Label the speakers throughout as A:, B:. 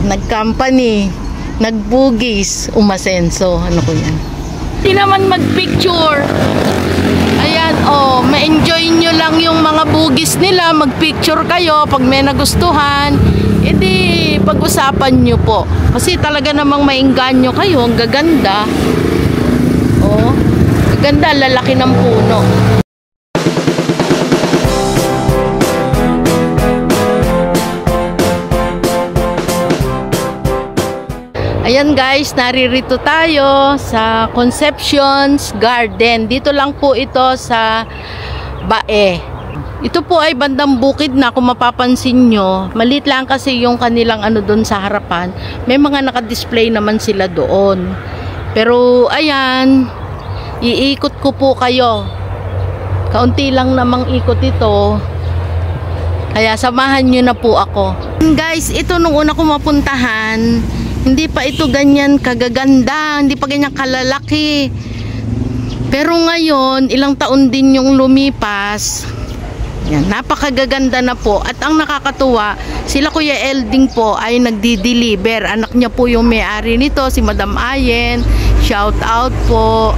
A: Nag-company, nagbugis, umasenso. Ano ko yan? Hindi naman mag-picture. Ayan, oh, ma-enjoy nyo lang yung mga bugis nila. Mag-picture kayo pag may nagustuhan. Edi, pag-usapan nyo po. Kasi talaga namang maingganyo kayo. Ang gaganda. Oh, gaganda, lalaki ng puno. Ayan guys, naririto tayo sa Concepcion's Garden. Dito lang po ito sa Bae. Ito po ay bandang bukid na, kung mapapansin nyo. Maliit lang kasi yung kanilang ano doon sa harapan. May mga naka-display naman sila doon. Pero ayan, iikot ko po kayo. Kaunti lang namang ikot ito. Kaya samahan nyo na po ako. Guys, ito nung una ko mapuntahan, hindi pa ito ganyan kagaganda, hindi pa ganyan kalalaki. Pero ngayon, ilang taon din yung lumipas. Yan, napakagaganda na po. At ang nakakatuwa, sila Kuya Elding po ay nagdi-deliver. Anak niya po yung may-ari nito, si Madam Ayen. Shout out po.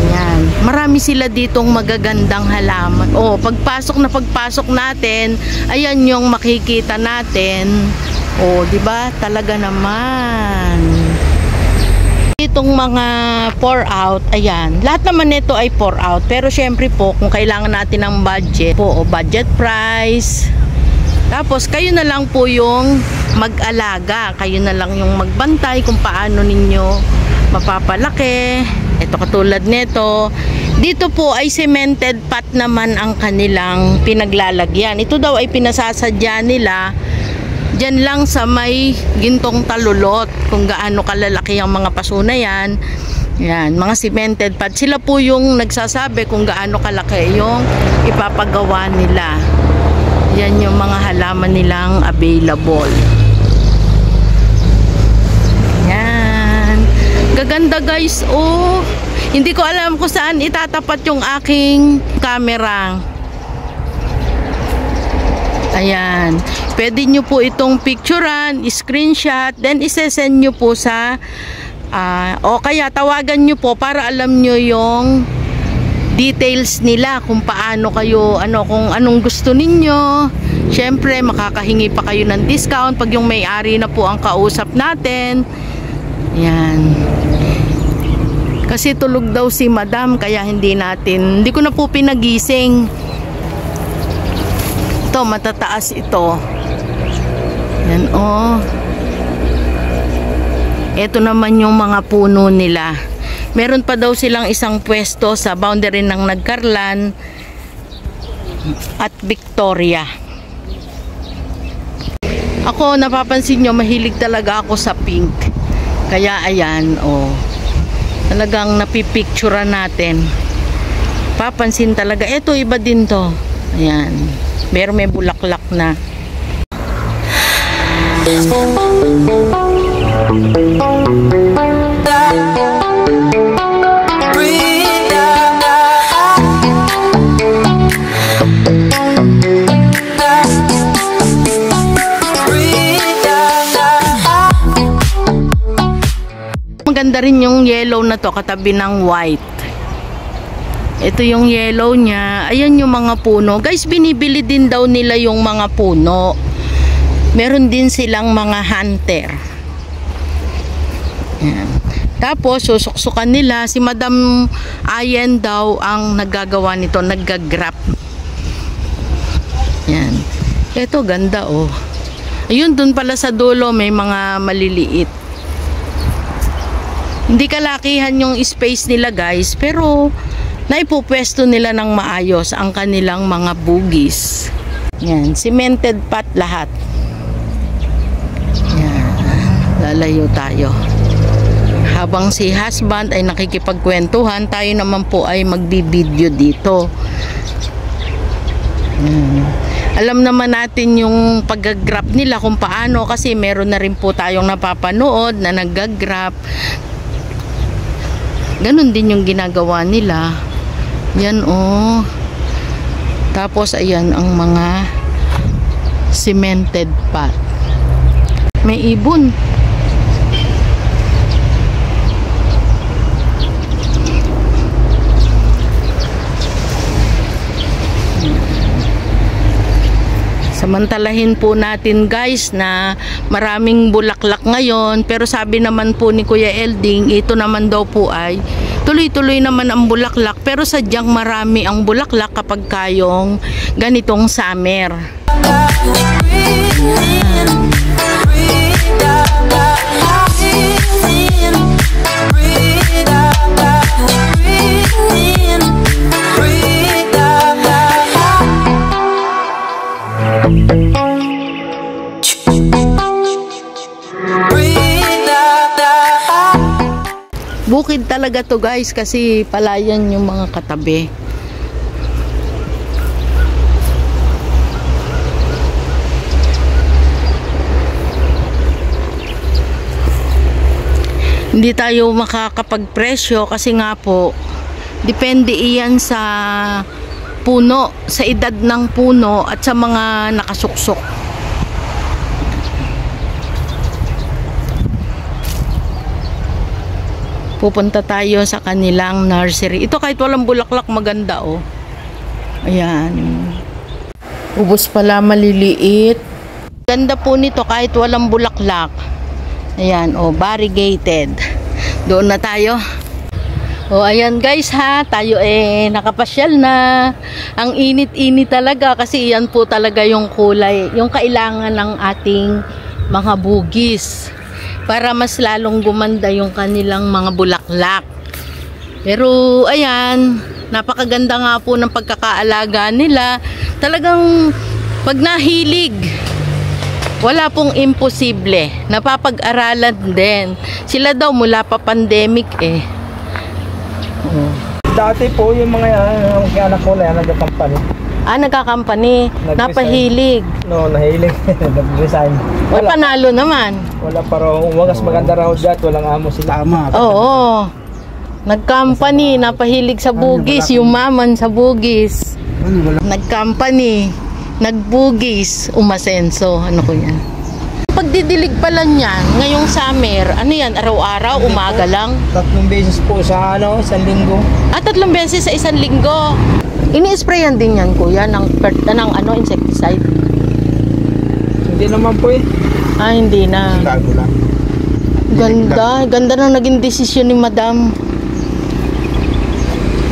A: Yan, marami sila ditong magagandang halaman. Oh, pagpasok natin, ayan yung makikita natin. Oh, 'di ba? Talaga naman. Itong mga pour out, ayan. Lahat naman nito ay pour out, pero syempre po kung kailangan natin ng budget po, o budget price. Tapos kayo na lang po yung mag-alaga, kayo na lang yung magbantay kung paano ninyo mapapalaki. Ito katulad nito. Dito po ay cemented pot naman ang kanilang pinaglalagyan. Ito daw ay pinasasadya nila diyan lang sa may Gintong Talulot, kung gaano kalalaki ang mga paso na yan. Yan, mga cemented pot. Sila po yung nagsasabi kung gaano kalaki yung ipapagawa nila. Yan yung mga halaman nilang available. Yan. Gaganda guys, oh. Hindi ko alam kung saan itatapat yung aking camera. Ayan. Pwede nyo po itong picturean, screenshot, then isesend nyo po sa o kaya tawagan nyo po para alam nyo yung details nila kung paano kayo, kung anong gusto ninyo. Syempre makakahingi pa kayo ng discount pag yung may-ari na po ang kausap natin. Ayan. Kasi tulog daw si Madam, kaya hindi ko na po pinagising. Ito, matataas ito. Yan, oh. Ito naman yung mga puno nila. Meron pa daw silang isang pwesto sa boundary ng Nagcarlan at Victoria. Ako, napapansin nyo, mahilig talaga ako sa pink. Kaya ayan, oh. Talagang napipicturean natin. Papansin talaga. Ito, iba din to. Ayan. Meron may bulaklak na. Maganda rin yung yellow na to katabi ng white. Ito yung yellow niya. Ayan yung mga puno. Guys, binibili din daw nila yung mga puno. Meron din silang mga hunter. Ayan. Tapos, susuksukan nila. Si Madam Ayen daw ang naggagawa nito. Naggagrap. Ayan. Ito, ganda oh. Ayun, dun pala sa dulo may mga maliliit. Hindi kalakihan yung space nila guys. Pero naipupwesto nila ng maayos ang kanilang mga bugis. Yan, cemented pot lahat. Yan, lalayo tayo. Habang si husband ay nakikipagkwentuhan, tayo naman po ay magbibideo dito. Alam naman natin yung pag-grab nila kung paano, kasi meron na rin po tayong napapanood na nag-grab. Ganon din yung ginagawa nila. Yan oh. Tapos ayan ang mga cemented pot. May ibon. Samantalahin po natin guys na maraming bulaklak ngayon, pero sabi naman po ni Kuya Elding, ito naman daw po ay tuloy-tuloy naman ang bulaklak, pero sadyang marami ang bulaklak kapag kayong ganitong summer. Bukid talaga to guys, kasi palayan yung mga katabi. Hindi tayo makakapagpresyo kasi nga po depende iyan sa puno, sa edad ng puno at sa mga nakasuksok. Pupunta tayo sa kanilang nursery. Ito kahit walang bulaklak maganda oh. Ayan. Ubos pala maliliit. Ganda po nito kahit walang bulaklak. Ayan oh, variegated. Doon na tayo. Oh, ayan guys ha, tayo nakapasyal na. Ang init-init talaga kasi iyan po talaga yung kulay, yung kailangan ng ating mga bugis para mas lalong gumanda yung kanilang mga bulaklak. Pero ayan, napakaganda nga po ng pagkakaalaga nila. Talagang pag nahilig, wala pong imposible. Napapag-aralan din. Sila daw mula pa pandemic
B: Dati po yung mga anak ko na yan, nagka-company.
A: Nagka-company. Napahilig.
B: No, nahilig. Nag-resign.
A: May panalo naman.
B: Wala pa raw. Wagas maganda raw dyan. Walang amo sila.
A: Oo. Nag-company. Napahilig sa bugis. Yumaman sa bugis. Nag-company. Nagbugis. Umasenso. Ano ko yan? Pagdidilig pala niyan, ngayong summer, ano yan? Araw-araw? Umaga lang?
B: 3 beses po sa isang linggo.
A: 3 beses sa isang linggo. Ini-sprayan din yan kuya ng insecticide?
B: Hindi naman po
A: hindi na.
B: Bago lang.
A: Ganda na naging desisyon ni madam.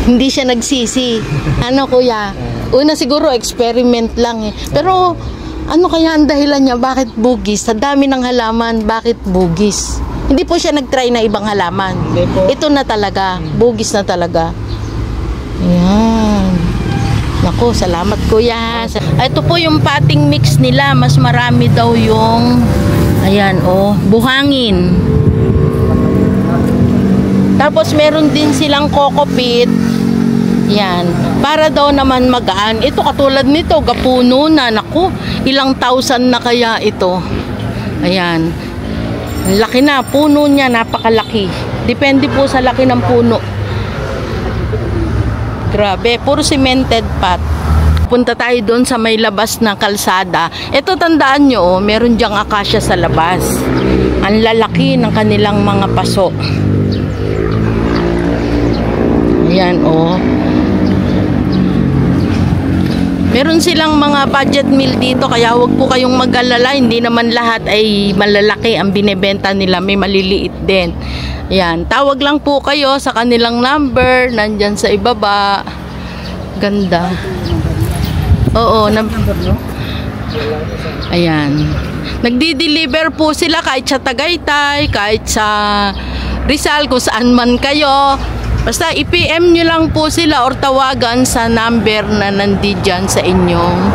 A: Hindi siya nagsisi. Ano kuya? Una siguro experiment lang Pero ano kaya ang dahilan niya? Bakit bugis? Sa dami ng halaman, bakit bugis? Hindi po siya nag-try na ibang halaman. Ito na talaga. Bugis na talaga. Ayan. Naku, salamat kuya. Ito po yung potting mix nila. Mas marami daw yung buhangin. Tapos meron din silang coco peat. Yan. Para daw naman magaan. Ito katulad nito, gapuno na. Naku, ilang thousand na kaya ito. Ayan. Laki na. Puno niya, napakalaki. Depende po sa laki ng puno. Grabe, puro cemented pot. Punta tayo doon sa may labas na kalsada. Ito tandaan nyo, meron dyang akasya sa labas. Ang lalaki ng kanilang mga paso. Ayan Meron silang mga budget meal dito, kaya wag po kayong mag-alala. Hindi naman lahat ay malalaki ang binebenta nila, may maliliit din. Yan, tawag lang po kayo sa kanilang number, nandyan sa ibaba. Ganda. Oo, ayan. Nagdi-deliver po sila kahit sa Tagaytay, kahit sa Rizal, kung saan man kayo. Basta i-PM nyo lang po sila or tawagan sa number na nandiyan sa inyong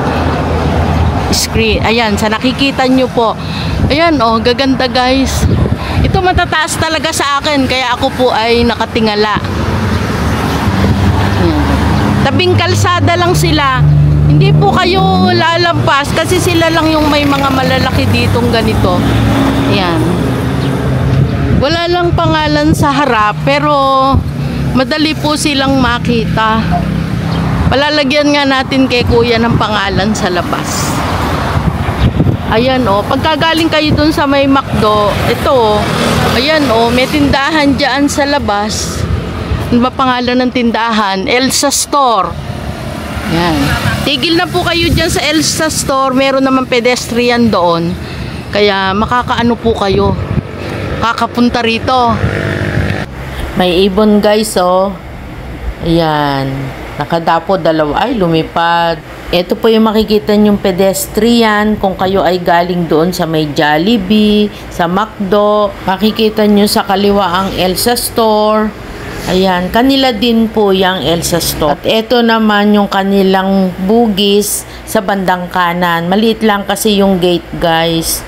A: screen. Ayan, sa nakikita nyo po. Ayan gaganda guys. Ito matataas talaga sa akin, kaya ako po ay nakatingala. Tabing kalsada lang sila. Hindi po kayo lalampas kasi sila lang yung may mga malalaki ditong ganito. Ayan. Wala lang pangalan sa harap, pero madali po silang makita. Palalagyan nga natin kay kuya ng pangalan sa labas. Ayan o, pagkagaling kayo dun sa may McDo, ito o, ayan o, may tindahan dyan sa labas. Ano ba pangalan ng tindahan? Elsa Store. Ayan. Tigil na po kayo dyan sa Elsa Store, meron naman pedestrian doon. Kaya makakaano po kayo, kakapunta rito. May ibon guys oh. Ayan, nakadapo dalawa, ay lumipad. Ito po yung makikita nyong pedestrian kung kayo ay galing doon sa may Jollibee, sa McDo. Makikita nyo sa kaliwa ang Elsa Store. Ayan, kanila din po yung Elsa Store. At ito naman yung kanilang bugis sa bandang kanan. Maliit lang kasi yung gate guys.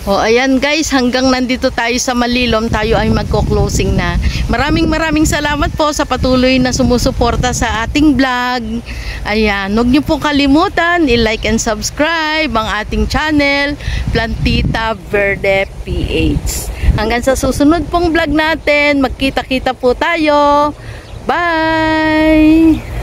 A: O ayan guys, hanggang nandito tayo sa Malilom, tayo ay magko-closing na. Maraming salamat po sa patuloy na sumusuporta sa ating vlog. Ayan, huwag niyo pong kalimutan i-like and subscribe ang ating channel, Plantita Verde PH. Hanggang sa susunod pong vlog natin, magkita-kita po tayo. Bye!